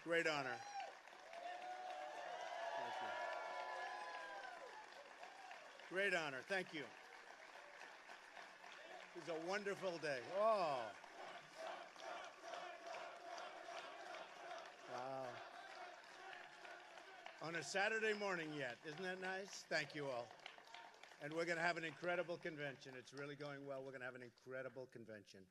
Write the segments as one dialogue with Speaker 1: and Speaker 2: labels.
Speaker 1: Great honor. Thank you. Great honor. Thank you. It's a wonderful day. Oh. Wow. On a Saturday morning yet. Isn't that nice? Thank you all. And we're going to have an incredible convention. It's really going well. We're going to have an incredible convention.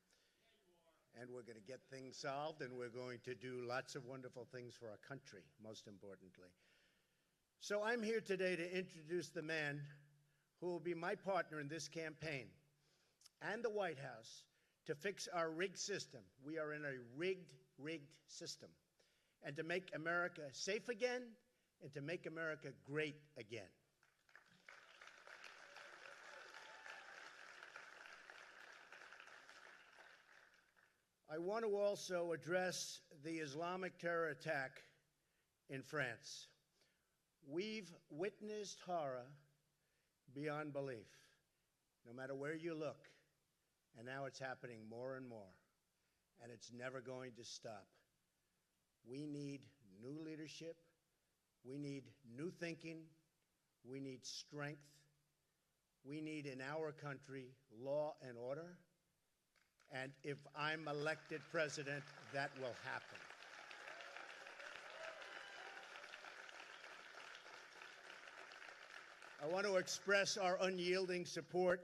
Speaker 1: And we're going to get things solved, and we're going to do lots of wonderful things for our country, most importantly. So I'm here today to introduce the man who will be my partner in this campaign and the White House to fix our rigged system. We are in a rigged system. And to make America safe again, and to make America great again. I want to also address the Islamic terror attack in France. We've witnessed horror beyond belief, no matter where you look, and now it's happening more and more, and it's never going to stop. We need new leadership, we need new thinking, we need strength, we need in our country law and order. And if I'm elected president, that will happen. I want to express our unyielding support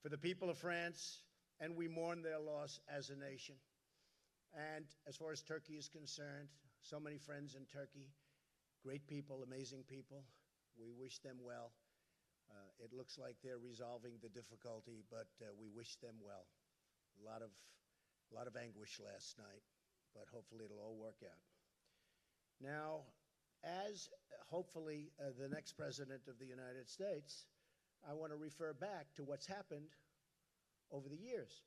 Speaker 1: for the people of France, and we mourn their loss as a nation. And as far as Turkey is concerned, so many friends in Turkey, great people, amazing people. We wish them well. It looks like they're resolving the difficulty, but we wish them well. A lot of anguish last night, but hopefully it'll all work out. Now, as hopefully the next president of the United States, I want to refer back to what's happened over the years.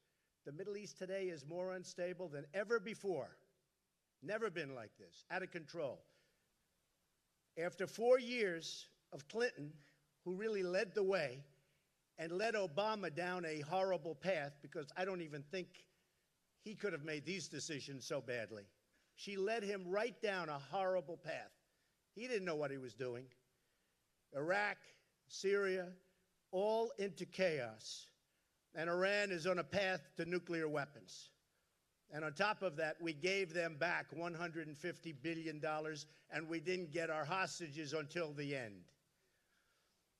Speaker 1: The Middle East today is more unstable than ever before. Never been like this, out of control. After 4 years of Clinton, who really led the way, and led Obama down a horrible path, because I don't even think he could have made these decisions so badly. She led him right down a horrible path. He didn't know what he was doing. Iraq, Syria, all into chaos. And Iran is on a path to nuclear weapons. And on top of that, we gave them back $150 billion, and we didn't get our hostages until the end.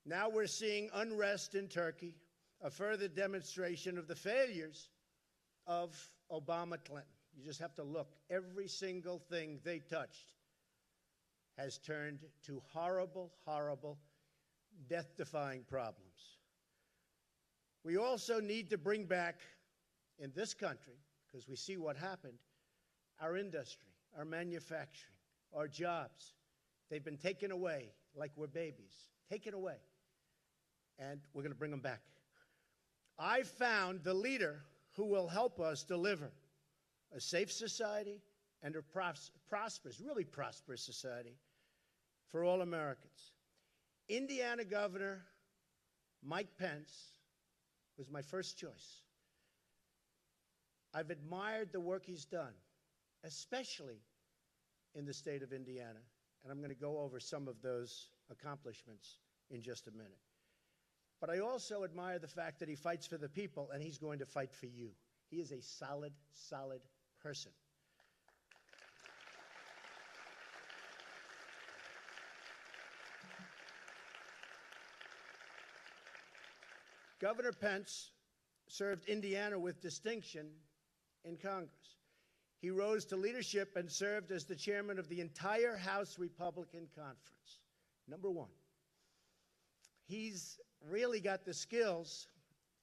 Speaker 1: Now we're seeing unrest in Turkey, a further demonstration of the failures of Obama-Clinton. You just have to look. Every single thing they touched has turned to horrible, horrible, death-defying problems. We also need to bring back, in this country, because we see what happened, our industry, our manufacturing, our jobs. They've been taken away like we're babies. Taken away. And we're going to bring them back. I found the leader who will help us deliver a safe society and a prosperous, really prosperous society for all Americans. Indiana Governor Mike Pence was my first choice. I've admired the work he's done, especially in the state of Indiana. And I'm going to go over some of those accomplishments in just a minute. But I also admire the fact that he fights for the people, and he's going to fight for you. He is a solid, solid person. Governor Pence served Indiana with distinction in Congress. He rose to leadership and served as the chairman of the entire House Republican Conference. Number one. He's really got the skills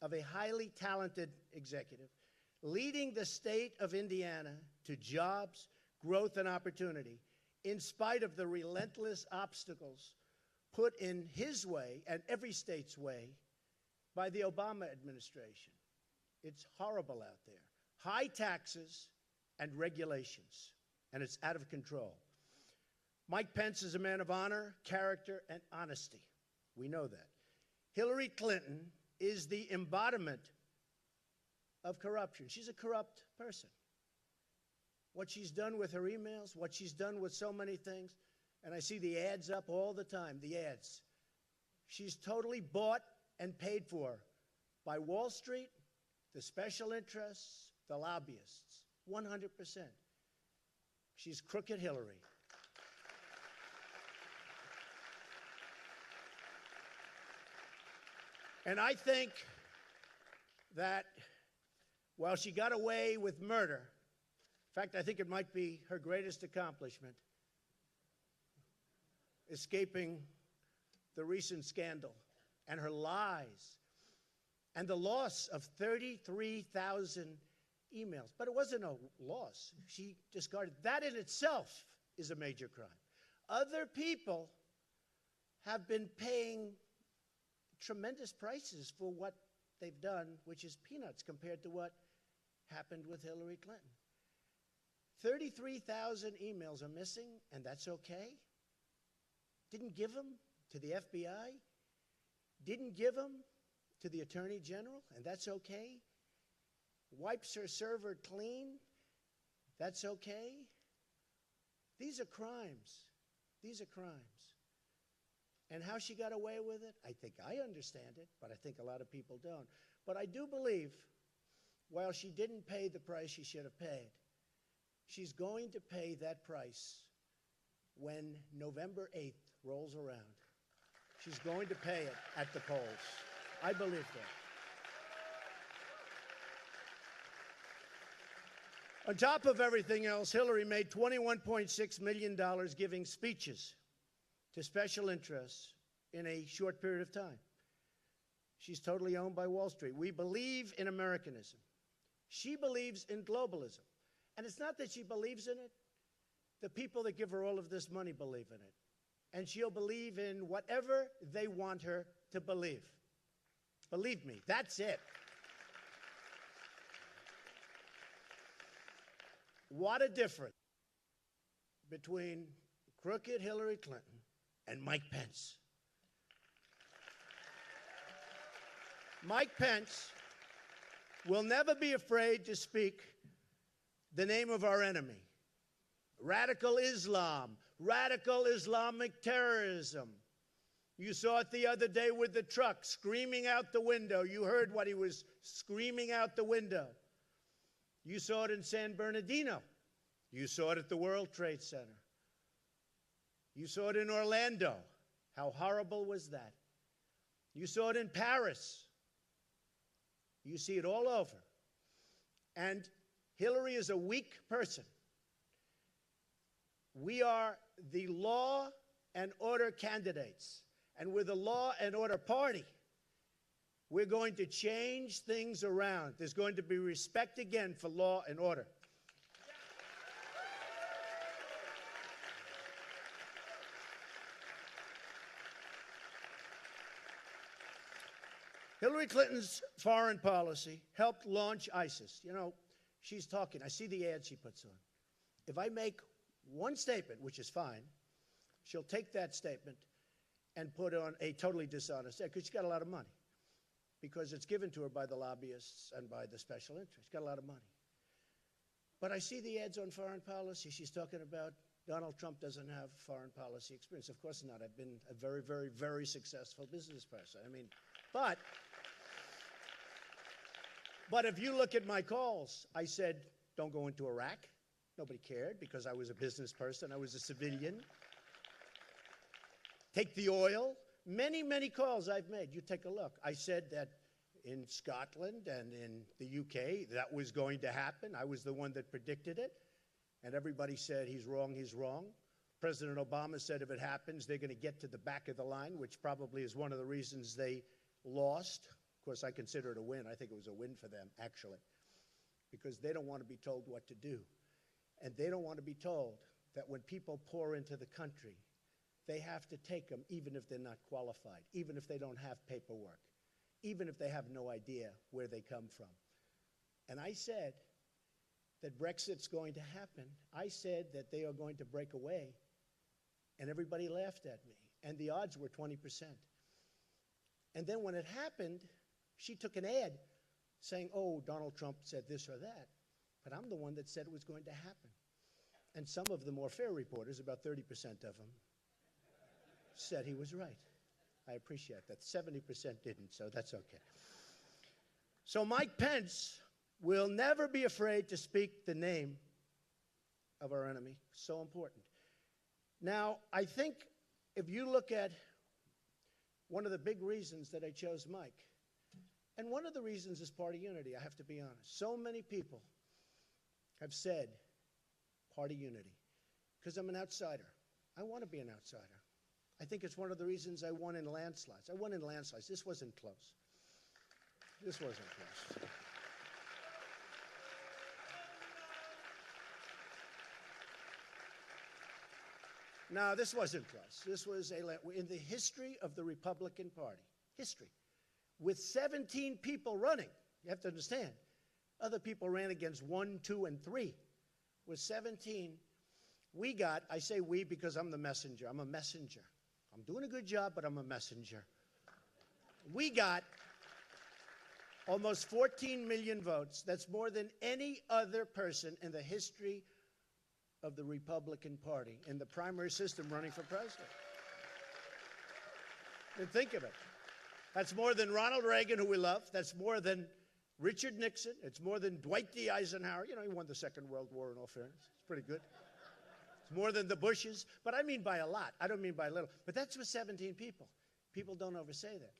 Speaker 1: of a highly talented executive, leading the state of Indiana to jobs, growth, and opportunity, in spite of the relentless obstacles put in his way and every state's way by the Obama administration. It's horrible out there. High taxes and regulations, and it's out of control. Mike Pence is a man of honor, character, and honesty. We know that. Hillary Clinton is the embodiment of corruption. She's a corrupt person. what she's done with her emails, what she's done with so many things. And I see the ads up all the time, the ads. She's totally bought and paid for by Wall Street, the special interests, the lobbyists, 100%. She's crooked Hillary. And I think that while she got away with murder, in fact, I think it might be her greatest accomplishment, escaping the recent scandal and her lies and the loss of 33,000 emails. But it wasn't a loss. She discarded. That in itself is a major crime. Other people have been paying tremendous prices for what they've done, which is peanuts compared to what happened with Hillary Clinton. 33,000 emails are missing, and that's okay. Didn't give them to the FBI. Didn't give them to the Attorney General, and that's okay. Wipes her server clean, that's okay. These are crimes. These are crimes. And how she got away with it, I think I understand it, but I think a lot of people don't. But I do believe, while she didn't pay the price she should have paid, she's going to pay that price when November 8th rolls around. She's going to pay it at the polls. I believe that. On top of everything else, Hillary made $21.6 million giving speeches to special interests in a short period of time. She's totally owned by Wall Street. We believe in Americanism. She believes in globalism. And it's not that she believes in it. The people that give her all of this money believe in it. And she'll believe in whatever they want her to believe. Believe me, that's it. What a difference between crooked Hillary Clinton and Mike Pence. Mike Pence will never be afraid to speak the name of our enemy. Radical Islam, radical Islamic terrorism. You saw it the other day with the truck screaming out the window. You heard what he was screaming out the window. You saw it in San Bernardino. You saw it at the World Trade Center. You saw it in Orlando. How horrible was that? You saw it in Paris. You see it all over. And Hillary is a weak person. We are the law and order candidates. And we're the law and order party. We're going to change things around. There's going to be respect again for law and order. Hillary Clinton's foreign policy helped launch ISIS. You know, she's talking. I see the ads she puts on. If I make one statement, which is fine, she'll take that statement and put on a totally dishonest ad, because she's got a lot of money. Because it's given to her by the lobbyists and by the special interests. She's got a lot of money. But I see the ads on foreign policy. She's talking about Donald Trump doesn't have foreign policy experience. Of course not. I've been a very, very, very successful business person. I mean, but if you look at my calls, I said, don't go into Iraq. Nobody cared because I was a business person. I was a civilian. Take the oil. Many, many calls I've made. You take a look. I said that in Scotland and in the UK that was going to happen. I was the one that predicted it. And everybody said, he's wrong, he's wrong. President Obama said if it happens, they're going to get to the back of the line, which probably is one of the reasons they lost. Of course, I consider it a win. I think it was a win for them, actually, because they don't want to be told what to do. And they don't want to be told that when people pour into the country, they have to take them even if they're not qualified, even if they don't have paperwork, even if they have no idea where they come from. And I said that Brexit's going to happen. I said that they are going to break away. And everybody laughed at me. And the odds were 20%. And then when it happened, she took an ad saying, oh, Donald Trump said this or that. But I'm the one that said it was going to happen. And some of the more fair reporters, about 30% of them, said he was right. I appreciate that. 70% didn't, so that's okay. So Mike Pence will never be afraid to speak the name of our enemy. So important. Now, I think if you look at one of the big reasons that I chose Mike, and one of the reasons is party unity, I have to be honest. So many people have said party unity because I'm an outsider. I want to be an outsider. I think it's one of the reasons I won in landslides. I won in landslides. This wasn't close. This wasn't close. No, this wasn't close. This was in the history of the Republican Party, history, with 17 people running. You have to understand. Other people ran against 1, 2, and 3. With 17, we got, I say we because I'm the messenger. I'm a messenger. I'm doing a good job, but I'm a messenger. We got almost 14 million votes. That's more than any other person in the history of the Republican Party in the primary system running for president. And think of it. That's more than Ronald Reagan, who we love. That's more than Richard Nixon. It's more than Dwight D. Eisenhower. You know, he won the Second World War, in all fairness. It's pretty good. It's more than the Bushes. But I mean by a lot. I don't mean by little. But that's with 17 people. People don't oversay that.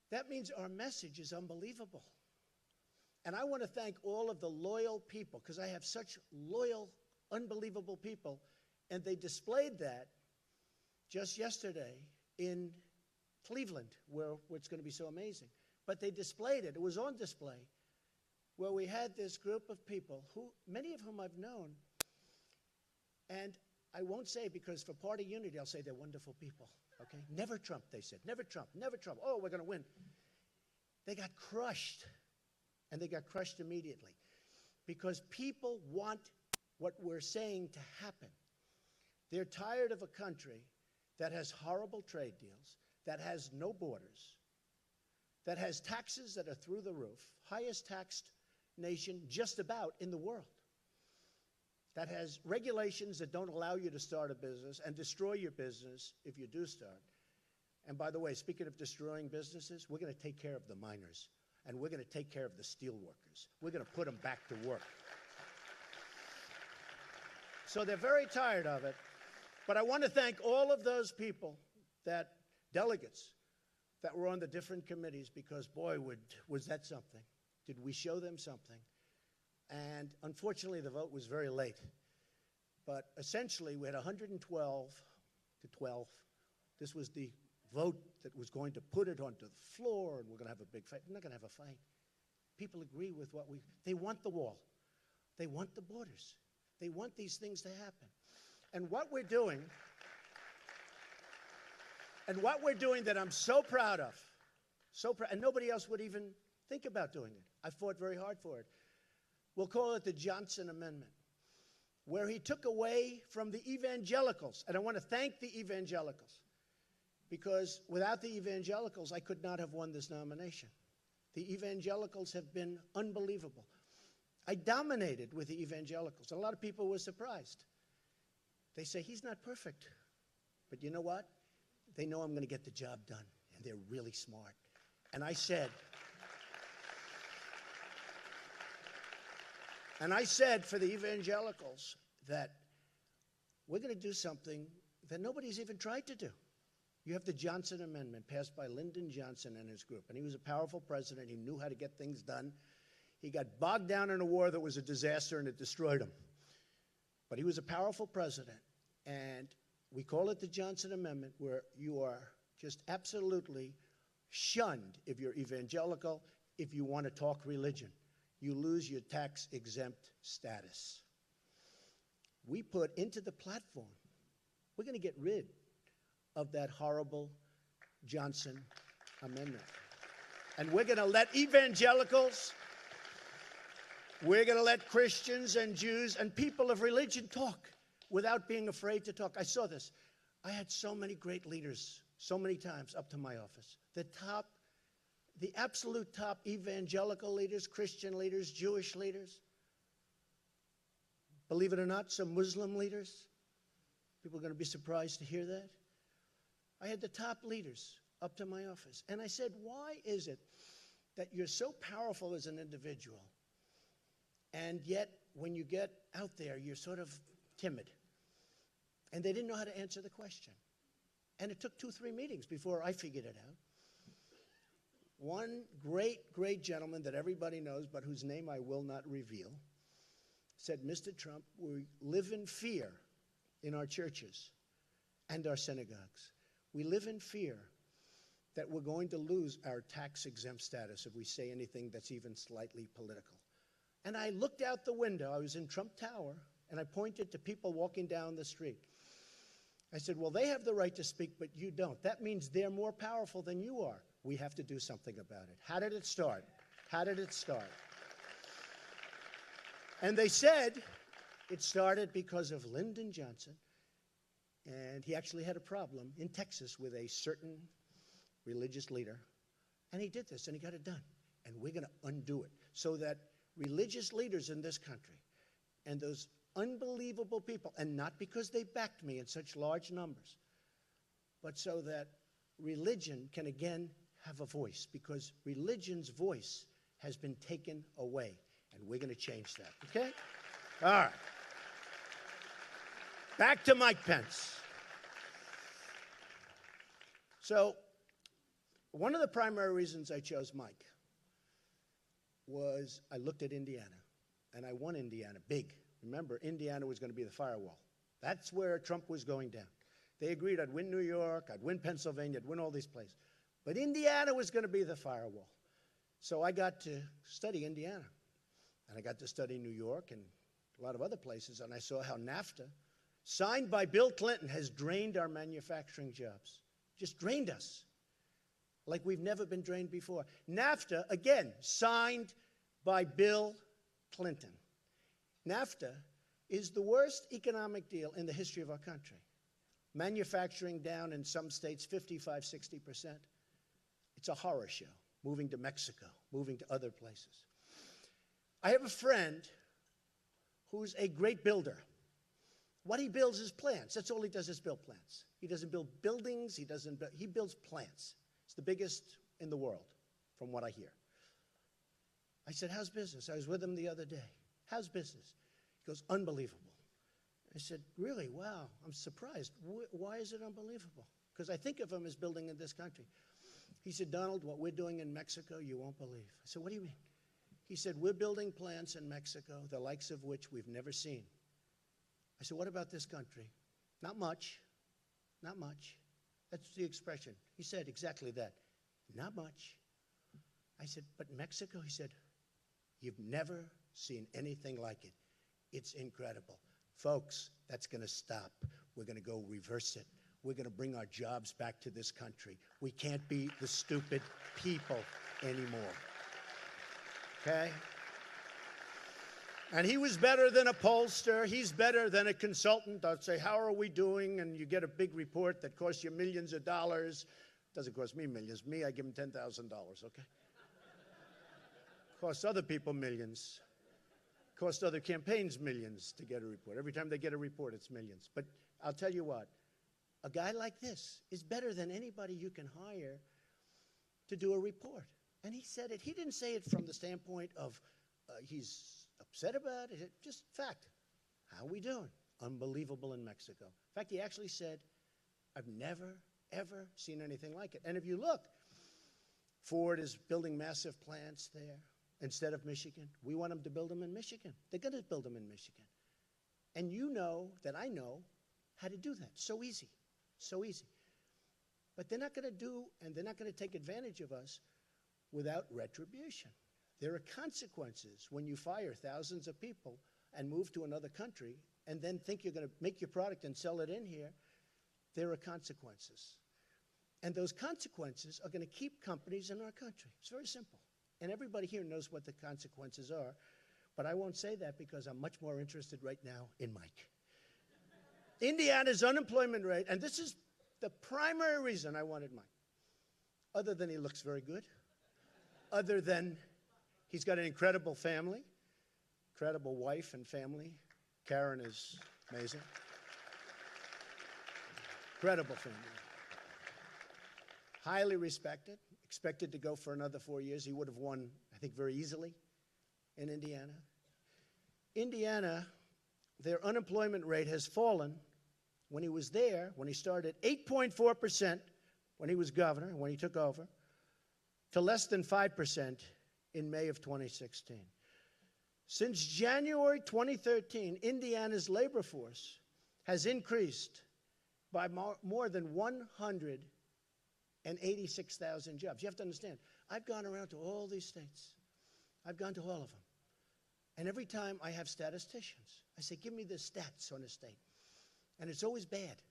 Speaker 1: That means our message is unbelievable. And I want to thank all of the loyal people, because I have such loyal, unbelievable people, and they displayed that just yesterday in Cleveland, where it's going to be so amazing. But they displayed it. It was on display, where we had this group of people, who many of whom I've known, and I won't say, because for party unity, I'll say they're wonderful people, okay? Never Trump, they said. Never Trump, never Trump. Oh, we're going to win. They got crushed, and they got crushed immediately, because people want what we're saying to happen. They're tired of a country that has horrible trade deals, that has no borders, that has taxes that are through the roof, highest taxed nation just about in the world, that has regulations that don't allow you to start a business and destroy your business if you do start. And by the way, speaking of destroying businesses, we're going to take care of the miners, and we're going to take care of the steel workers. We're going to put them back to work. So they're very tired of it. But I want to thank all of those people, that delegates, that were on the different committees, because, boy, was that something. Did we show them something? And unfortunately, the vote was very late. But essentially, we had 112 to 12. This was the vote that was going to put it onto the floor, and we're going to have a big fight. We're not going to have a fight. People agree with they want the wall. They want the borders. They want these things to happen. And what we're doing, that I'm so proud of, and nobody else would even think about doing it. I fought very hard for it. We'll call it the Johnson Amendment, where he took away from the evangelicals. And I want to thank the evangelicals, because without the evangelicals, I could not have won this nomination. The evangelicals have been unbelievable. I dominated with the evangelicals. A lot of people were surprised. They say, he's not perfect. But you know what? They know I'm going to get the job done, and they're really smart. And I said for the evangelicals that we're going to do something that nobody's even tried to do. You have the Johnson Amendment passed by Lyndon Johnson and his group. And he was a powerful president. He knew how to get things done. He got bogged down in a war that was a disaster, and it destroyed him. But he was a powerful president. And we call it the Johnson Amendment, where you are just absolutely shunned if you're evangelical, if you want to talk religion. You lose your tax-exempt status. We put into the platform, we're going to get rid of that horrible Johnson Amendment. And we're going to let evangelicals, we're going to let Christians and Jews and people of religion talk without being afraid to talk. I saw this. I had so many great leaders so many times up to my office. The absolute top evangelical leaders, Christian leaders, Jewish leaders. Believe it or not, some Muslim leaders. People are going to be surprised to hear that. I had the top leaders up to my office. And I said, why is it that you're so powerful as an individual, and yet when you get out there, you're sort of timid? And they didn't know how to answer the question. And it took 2-3 meetings before I figured it out. One great, great gentleman that everybody knows, but whose name I will not reveal, said, Mr. Trump, we live in fear in our churches and our synagogues. We live in fear that we're going to lose our tax-exempt status if we say anything that's even slightly political. And I looked out the window. I was in Trump Tower, and I pointed to people walking down the street. I said, well, they have the right to speak, but you don't. That means they're more powerful than you are. We have to do something about it. How did it start? How did it start? And they said it started because of Lyndon Johnson, and he actually had a problem in Texas with a certain religious leader, and he did this, and he got it done. And we're going to undo it so that religious leaders in this country and those unbelievable people, and not because they backed me in such large numbers, but so that religion can again have a voice, because religion's voice has been taken away, and we're going to change that, okay? All right. Back to Mike Pence. So one of the primary reasons I chose Mike was I looked at Indiana, and I won Indiana big. Remember, Indiana was going to be the firewall. That's where Trump was going down. They agreed I'd win New York, I'd win Pennsylvania, I'd win all these places. But Indiana was going to be the firewall. So I got to study Indiana. And I got to study New York and a lot of other places, and I saw how NAFTA, signed by Bill Clinton, has drained our manufacturing jobs. Just drained us like we've never been drained before. NAFTA, again, signed by Bill Clinton. NAFTA is the worst economic deal in the history of our country. Manufacturing down in some states 55, 60%. It's a horror show, moving to Mexico, moving to other places. I have a friend who's a great builder. What he builds is plants. That's all he does is build plants. He doesn't build buildings. He builds plants. It's the biggest in the world, from what I hear. I said, how's business? I was with him the other day. How's business? He goes, unbelievable. I said, really? Wow, I'm surprised. Why is it unbelievable? Because I think of him as building in this country. He said, Donald, what we're doing in Mexico, you won't believe. I said, what do you mean? He said, we're building plants in Mexico, the likes of which we've never seen. I said, what about this country? Not much. Not much. That's the expression. He said exactly that. Not much. I said, but Mexico? He said, you've never seen anything like it. It's incredible. Folks, that's going to stop. We're going to go reverse it. We're going to bring our jobs back to this country. We can't be the stupid people anymore. Okay? And he was better than a pollster. He's better than a consultant. I'd say, how are we doing? And you get a big report that costs you millions of dollars. Doesn't cost me millions. Me, I give them $10,000, okay? Costs other people millions. Costs other campaigns millions to get a report. Every time they get a report, it's millions. But I'll tell you what, a guy like this is better than anybody you can hire to do a report. And he said it. He didn't say it from the standpoint of he's upset about it. Just fact. How are we doing? Unbelievable in Mexico. In fact, he actually said, I've never, ever seen anything like it. And if you look, Ford is building massive plants there instead of Michigan. We want them to build them in Michigan. They're going to build them in Michigan. And you know that I know how to do that. So easy. So easy. But they're not going to do, and they're not going to take advantage of us without retribution. There are consequences when you fire thousands of people and move to another country and then think you're going to make your product and sell it in here. There are consequences. And those consequences are going to keep companies in our country. It's very simple. And everybody here knows what the consequences are. But I won't say that because I'm much more interested right now in Mike. Indiana's unemployment rate, and this is the primary reason I wanted Mike, other than he looks very good, other than he's got an incredible family, incredible wife and family, Karen is amazing. Incredible family. Highly respected. Expected to go for another 4 years. He would have won, I think, very easily in Indiana. Indiana, their unemployment rate has fallen when he was there, when he started, 8.4% when he was governor, when he took over, to less than 5% in May of 2016. Since January 2013, Indiana's labor force has increased by more than 186,000 jobs. You have to understand, I've gone around to all these states. I've gone to all of them. And every time I have statisticians, I say, give me the stats on a state. And it's always bad.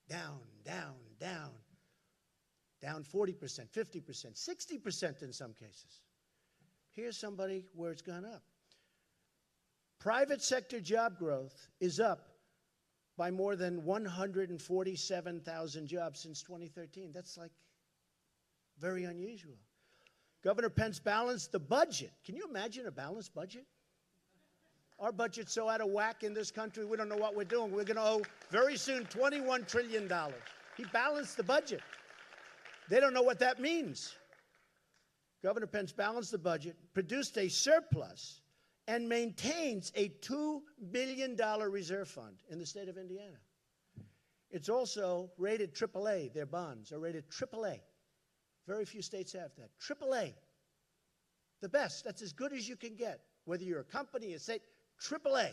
Speaker 1: Down, down, down. Down 40%, 50%, 60% in some cases. Here's somebody where it's gone up. Private sector job growth is up by more than 147,000 jobs since 2013. That's like very unusual. Governor Pence balanced the budget. Can you imagine a balanced budget? Our budget's so out of whack in this country, we don't know what we're doing. We're going to owe very soon $21 trillion. He balanced the budget. They don't know what that means. Governor Pence balanced the budget, produced a surplus, and maintains a $2 billion reserve fund in the state of Indiana. It's also rated AAA. Their bonds are rated AAA. Very few states have that. AAA. The best. That's as good as you can get, whether you're a company, a state. AAA.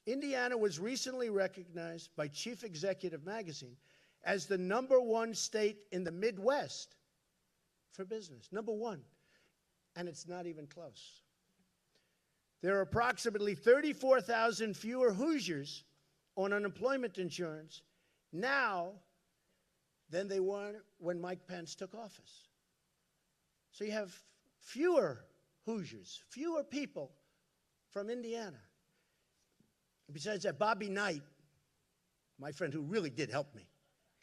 Speaker 1: Indiana was recently recognized by Chief Executive Magazine as the #1 state in the Midwest for business. #1. And it's not even close. There are approximately 34,000 fewer Hoosiers on unemployment insurance now than they were when Mike Pence took office. So you have fewer Hoosiers, fewer people from Indiana. Besides that, Bobby Knight, my friend who really did help me.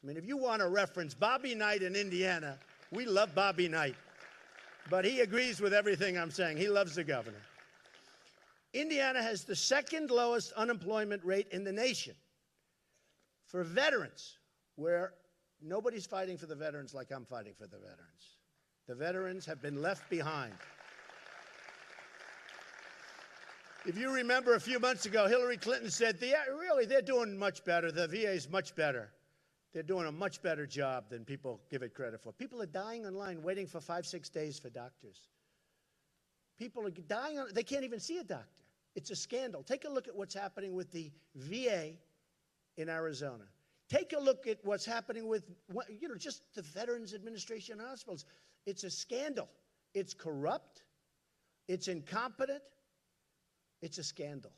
Speaker 1: I mean, if you want to reference Bobby Knight in Indiana, we love Bobby Knight. But he agrees with everything I'm saying. He loves the governor. Indiana has the second lowest unemployment rate in the nation. For veterans, where nobody's fighting for the veterans like I'm fighting for the veterans. The veterans have been left behind. If you remember a few months ago, Hillary Clinton said, they're doing much better. The VA is much better. They're doing a much better job than people give it credit for. People are dying in line waiting for 5-6 days for doctors. People are dying, they can't even see a doctor. It's a scandal. Take a look at what's happening with the VA in Arizona. Take a look at what's happening with, just the Veterans Administration hospitals. It's a scandal. It's corrupt. It's incompetent. It's a scandal.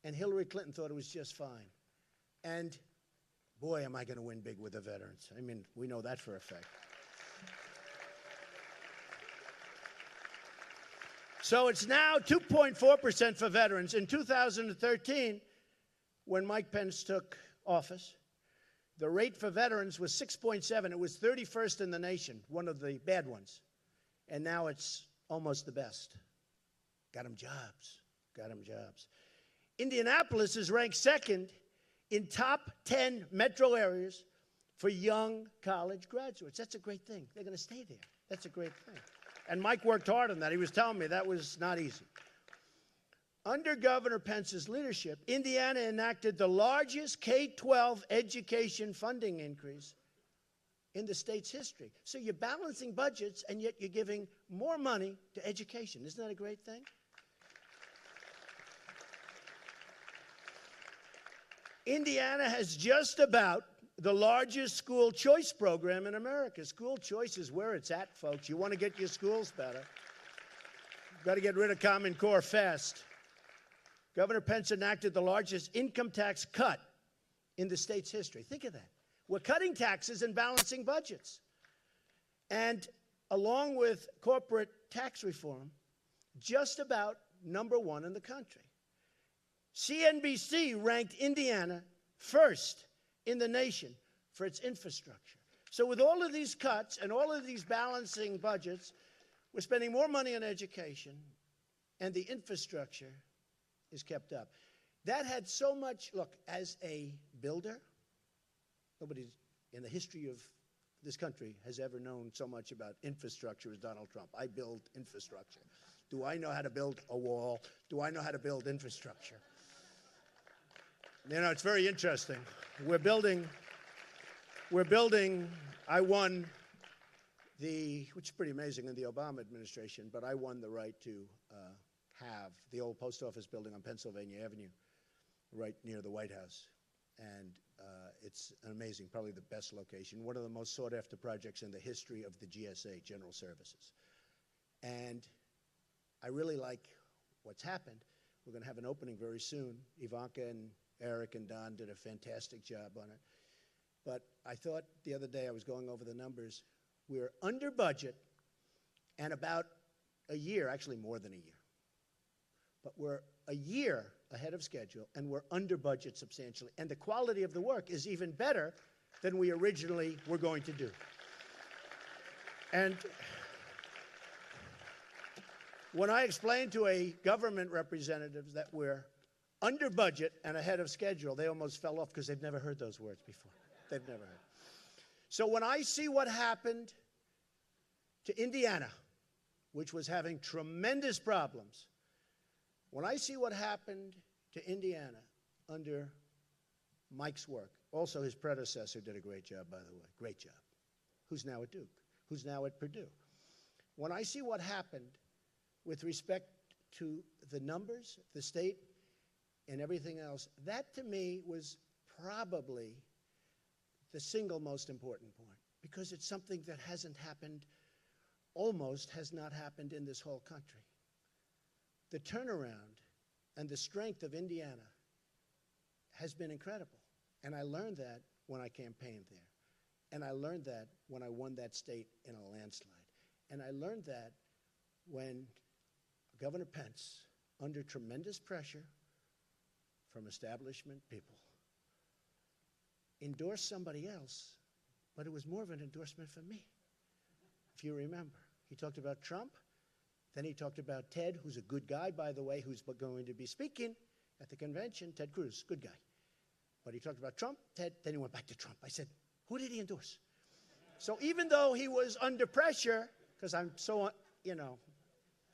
Speaker 1: And Hillary Clinton thought it was just fine. And boy, am I going to win big with the veterans. I mean, we know that for a fact. So it's now 2.4% for veterans. In 2013, when Mike Pence took office, the rate for veterans was 6.7. It was 31st in the nation, one of the bad ones. And now it's almost the best. Got them jobs. Got them jobs. Indianapolis is ranked second in top 10 metro areas for young college graduates. That's a great thing. They're going to stay there. That's a great thing. And Mike worked hard on that. He was telling me that was not easy. Under Governor Pence's leadership, Indiana enacted the largest K-12 education funding increase in the state's history. So you're balancing budgets, and yet you're giving more money to education. Isn't that a great thing? Indiana has just about the largest school choice program in America. School choice is where it's at, folks. You want to get your schools better. You've got to get rid of Common Core fast. Governor Pence enacted the largest income tax cut in the state's history. Think of that. We're cutting taxes and balancing budgets. And along with corporate tax reform, just about #1 in the country. CNBC ranked Indiana first in the nation for its infrastructure. So with all of these cuts and all of these balancing budgets, we're spending more money on education, and the infrastructure is kept up. that had so much, look, as a builder, nobody in the history of this country has ever known so much about infrastructure as Donald Trump. I build infrastructure. Do I know how to build a wall? Do I know how to build infrastructure? You know, it's very interesting. We're building, I won which is pretty amazing in the Obama administration, but I won the right to have the old post office building on Pennsylvania Avenue right near the White House. And it's an amazing, probably the best location, one of the most sought after projects in the history of the GSA, General Services. And I really like what's happened. We're going to have an opening very soon. Ivanka and Eric and Don did a fantastic job on it. But I thought the other day, I was going over the numbers, we're under budget and about a year, actually more than a year. But we're a year ahead of schedule, and we're under budget substantially. And the quality of the work is even better than we originally were going to do. And when I explained to a government representative that we're under budget and ahead of schedule, they almost fell off because they've never heard those words before. They've never heard. So when I see what happened to Indiana, which was having tremendous problems, when I see what happened to Indiana under Mike's work, also his predecessor did a great job, by the way, great job, who's now at Duke, who's now at Purdue. When I see what happened with respect to the numbers, the state, and everything else, that to me was probably the single most important point, because it's something that hasn't happened, almost has not happened in this whole country. The turnaround and the strength of Indiana has been incredible. And I learned that when I campaigned there. And I learned that when I won that state in a landslide. And I learned that when Governor Pence, under tremendous pressure from establishment people, endorsed somebody else, but it was more of an endorsement for me, if you remember. He talked about Trump. Then he talked about Ted, who's a good guy, by the way, who's going to be speaking at the convention. Ted Cruz, good guy. But he talked about Trump, Ted, then he went back to Trump. I said, who did he endorse? So even though he was under pressure, because I'm so,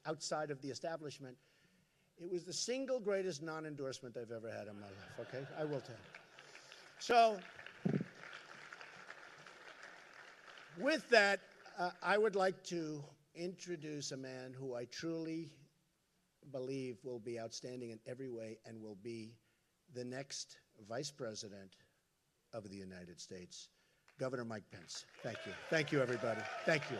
Speaker 1: outside of the establishment, it was the single greatest non-endorsement I've ever had in my life, okay? I will tell you. So with that, I would like to introduce a man who I truly believe will be outstanding in every way and will be the next Vice President of the United States, Governor Mike Pence. Thank you. Thank you, everybody. Thank you.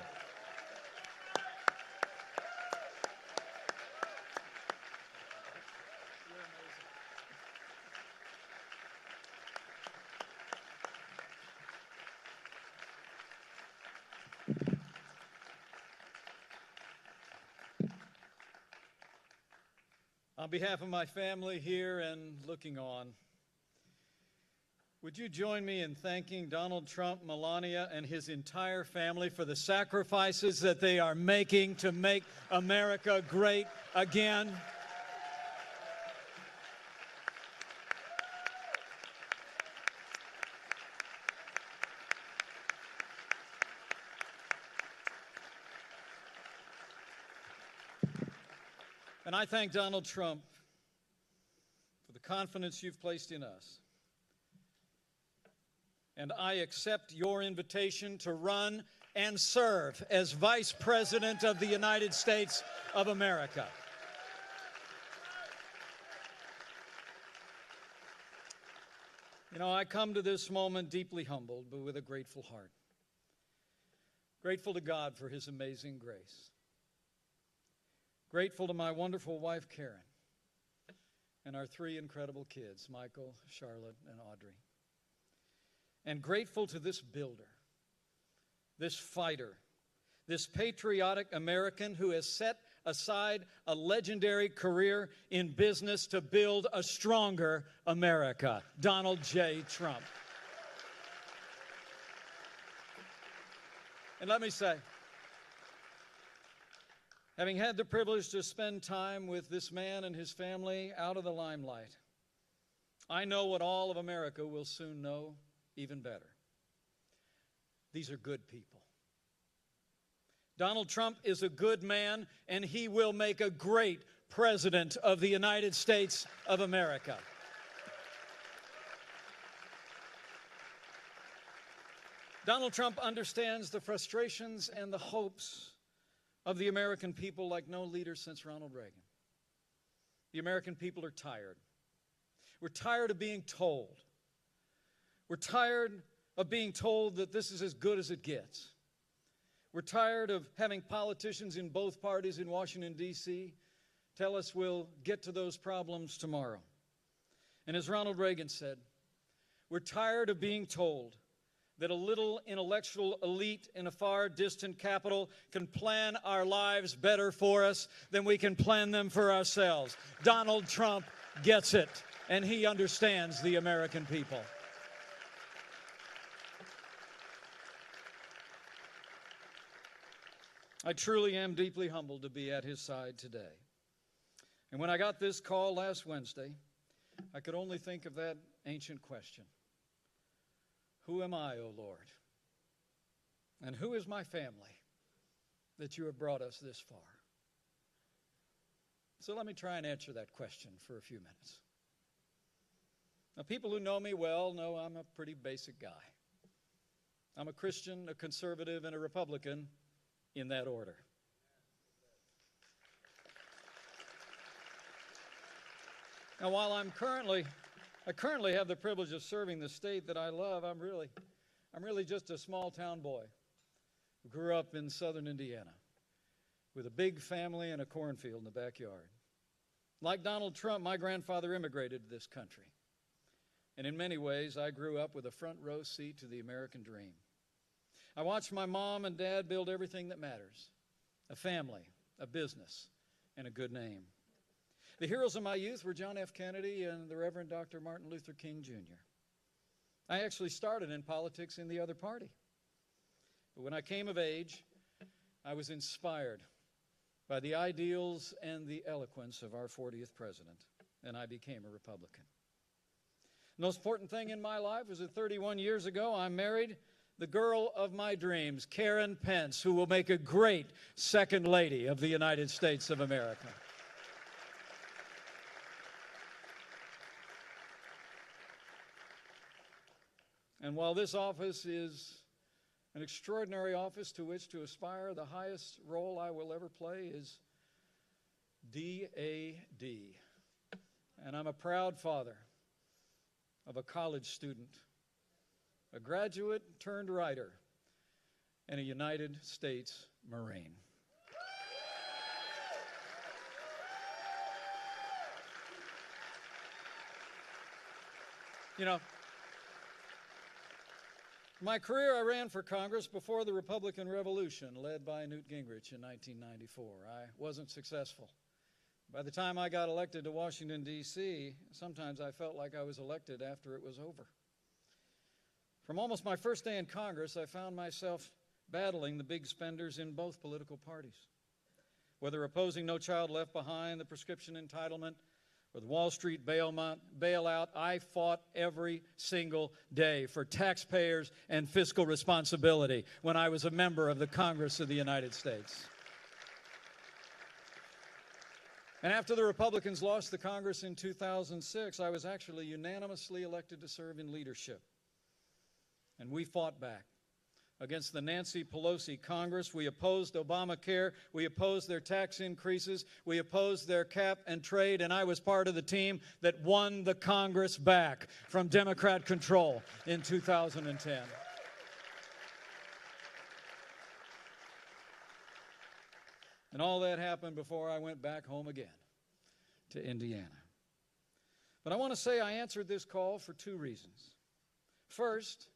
Speaker 2: On behalf of my family here and looking on, would you join me in thanking Donald Trump, Melania, and his entire family for the sacrifices that they are making to make America great again? And I thank Donald Trump for the confidence you've placed in us. And I accept your invitation to run and serve as Vice President of the United States of America. You know, I come to this moment deeply humbled, but with a grateful heart. Grateful to God for his amazing grace. Grateful to my wonderful wife, Karen, and our three incredible kids, Michael, Charlotte, and Audrey. And grateful to this builder, this fighter, this patriotic American who has set aside a legendary career in business to build a stronger America, Donald J. Trump. And let me say, having had the privilege to spend time with this man and his family out of the limelight, I know what all of America will soon know even better. These are good people. Donald Trump is a good man, and he will make a great president of the United States of America. Donald Trump understands the frustrations and the hopes of the American people like no leader since Ronald Reagan. The American people are tired. We're tired of being told. We're tired of being told that this is as good as it gets. We're tired of having politicians in both parties in Washington, D.C. tell us we'll get to those problems tomorrow. And as Ronald Reagan said, we're tired of being told that a little intellectual elite in a far distant capital can plan our lives better for us than we can plan them for ourselves. Donald Trump gets it, and he understands the American people. I truly am deeply humbled to be at his side today. And when I got this call last Wednesday, I could only think of that ancient question. Who am I, O Lord? And who is my family that you have brought us this far? So let me try and answer that question for a few minutes. Now, people who know me well know I'm a pretty basic guy. I'm a Christian, a conservative, and a Republican in that order. Now, while I currently have the privilege of serving the state that I love, I'm really just a small town boy who grew up in southern Indiana with a big family and a cornfield in the backyard. Like Donald Trump, my grandfather immigrated to this country. And in many ways, I grew up with a front row seat to the American dream. I watched my mom and dad build everything that matters: a family, a business, and a good name. The heroes of my youth were John F. Kennedy and the Reverend Dr. Martin Luther King, Jr. I actually started in politics in the other party. But when I came of age, I was inspired by the ideals and the eloquence of our 40th president, and I became a Republican. The most important thing in my life was that 31 years ago, I married the girl of my dreams, Karen Pence, who will make a great second lady of the United States of America. And while this office is an extraordinary office to which to aspire, the highest role I will ever play is D.A.D. And I'm a proud father of a college student, a graduate turned writer, and a United States Marine. You know, my career, I ran for Congress before the Republican Revolution, led by Newt Gingrich in 1994. I wasn't successful. By the time I got elected to Washington, D.C., sometimes I felt like I was elected after it was over. From almost my first day in Congress, I found myself battling the big spenders in both political parties. Whether opposing No Child Left Behind, the prescription entitlement, or the Wall Street bailout, I fought every single day for taxpayers and fiscal responsibility when I was a member of the Congress of the United States. And after the Republicans lost the Congress in 2006, I was actually unanimously elected to serve in leadership. And we fought back against the Nancy Pelosi Congress. We opposed Obamacare. We opposed their tax increases. We opposed their cap and trade. And I was part of the team that won the Congress back from Democrat control in 2010. And all that happened before I went back home again to Indiana. But I want to say I answered this call for two reasons. First,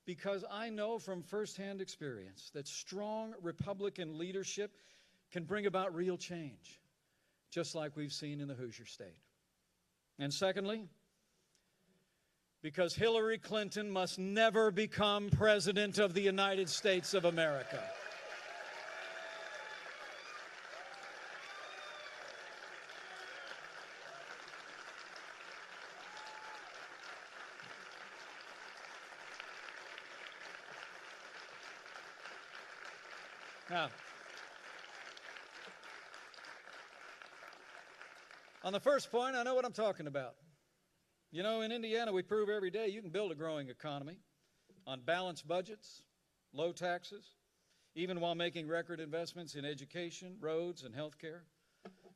Speaker 2: because I know from firsthand experience that strong Republican leadership can bring about real change, just like we've seen in the Hoosier State. And secondly, because Hillary Clinton must never become President of the United States of America. Now, on the first point, I know what I'm talking about. You know, in Indiana, we prove every day you can build a growing economy on balanced budgets, low taxes, even while making record investments in education, roads, and health care.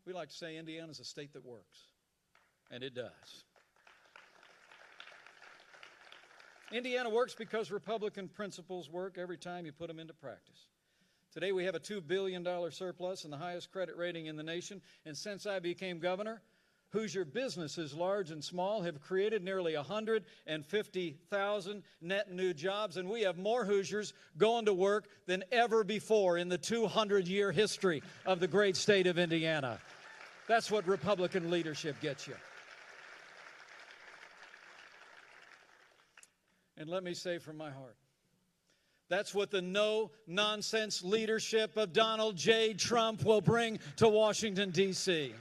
Speaker 2: We like to say Indiana's a state that works, and it does. Indiana works because Republican principles work every time you put them into practice. Today we have a $2 billion surplus and the highest credit rating in the nation. And since I became governor, Hoosier businesses, large and small, have created nearly 150,000 net new jobs. And we have more Hoosiers going to work than ever before in the 200-year history of the great state of Indiana. That's what Republican leadership gets you. And let me say from my heart, that's what the no-nonsense leadership of Donald J. Trump will bring to Washington, D.C.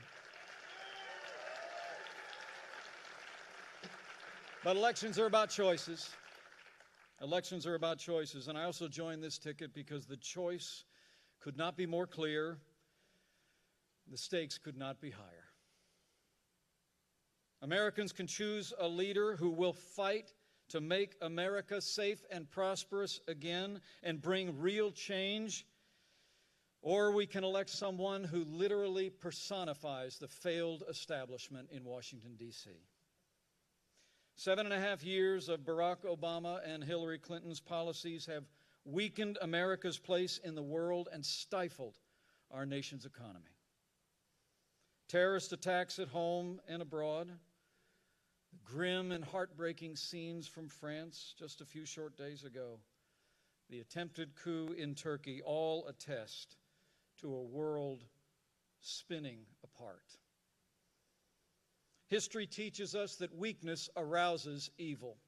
Speaker 2: But elections are about choices. Elections are about choices. And I also joined this ticket because the choice could not be more clear. The stakes could not be higher. Americans can choose a leader who will fight to make America safe and prosperous again and bring real change, or we can elect someone who literally personifies the failed establishment in Washington, D.C. 7.5 years of Barack Obama and Hillary Clinton's policies have weakened America's place in the world and stifled our nation's economy. Terrorist attacks at home and abroad, grim and heartbreaking scenes from France just a few short days ago, the attempted coup in Turkey all attest to a world spinning apart. History teaches us that weakness arouses evil.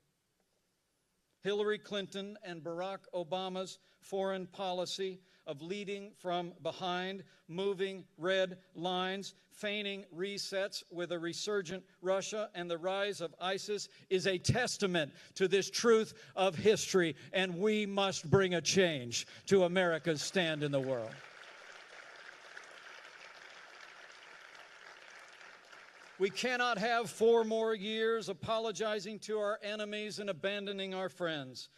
Speaker 2: Hillary Clinton and Barack Obama's foreign policy of leading from behind, moving red lines, feigning resets with a resurgent Russia and the rise of ISIS is a testament to this truth of history, and we must bring a change to America's stand in the world. We cannot have 4 more years apologizing to our enemies and abandoning our friends.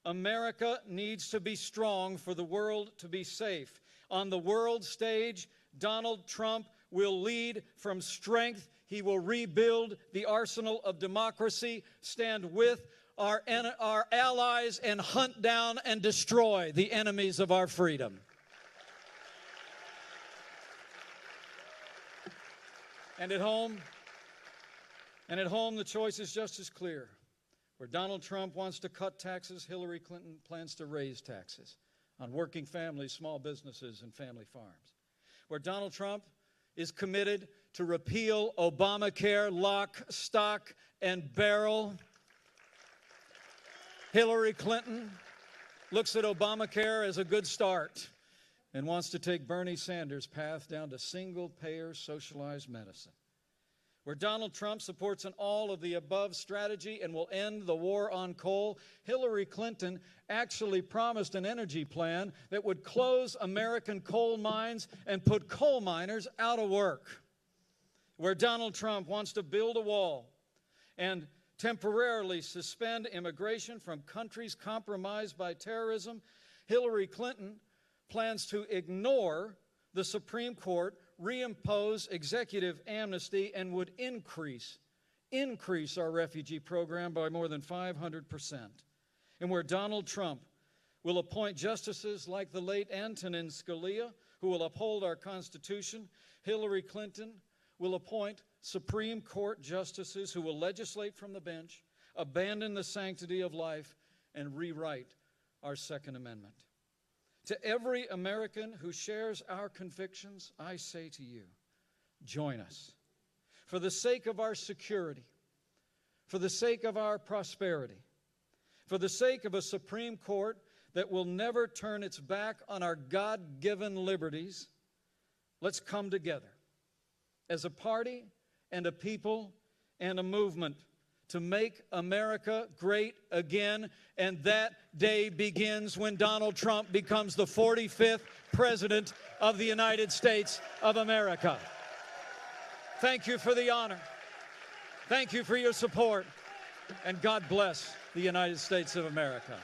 Speaker 2: America needs to be strong for the world to be safe. On the world stage, Donald Trump will lead from strength. He will rebuild the arsenal of democracy, stand with our allies, and hunt down and destroy the enemies of our freedom. And at home, the choice is just as clear. Where Donald Trump wants to cut taxes, Hillary Clinton plans to raise taxes on working families, small businesses, and family farms. Where Donald Trump is committed to repeal Obamacare, lock, stock, and barrel, Hillary Clinton looks at Obamacare as a good start and wants to take Bernie Sanders' path down to single-payer socialized medicine. Where Donald Trump supports an all-of-the-above strategy and will end the war on coal, Hillary Clinton actually promised an energy plan that would close American coal mines and put coal miners out of work. Where Donald Trump wants to build a wall and temporarily suspend immigration from countries compromised by terrorism, Hillary Clinton plans to ignore the Supreme Court, reimpose executive amnesty, and would increase our refugee program by more than 500%. And where Donald Trump will appoint justices like the late Antonin Scalia, who will uphold our Constitution, Hillary Clinton will appoint Supreme Court justices who will legislate from the bench, abandon the sanctity of life, and rewrite our Second Amendment. To every American who shares our convictions, I say to you, join us. For the sake of our security, for the sake of our prosperity, for the sake of a Supreme Court that will never turn its back on our God-given liberties, let's come together as a party and a people and a movement to make America great again, and that day begins when Donald Trump becomes the 45th President of the United States of America. Thank you for the honor. Thank you for your support, and God bless the United States of America.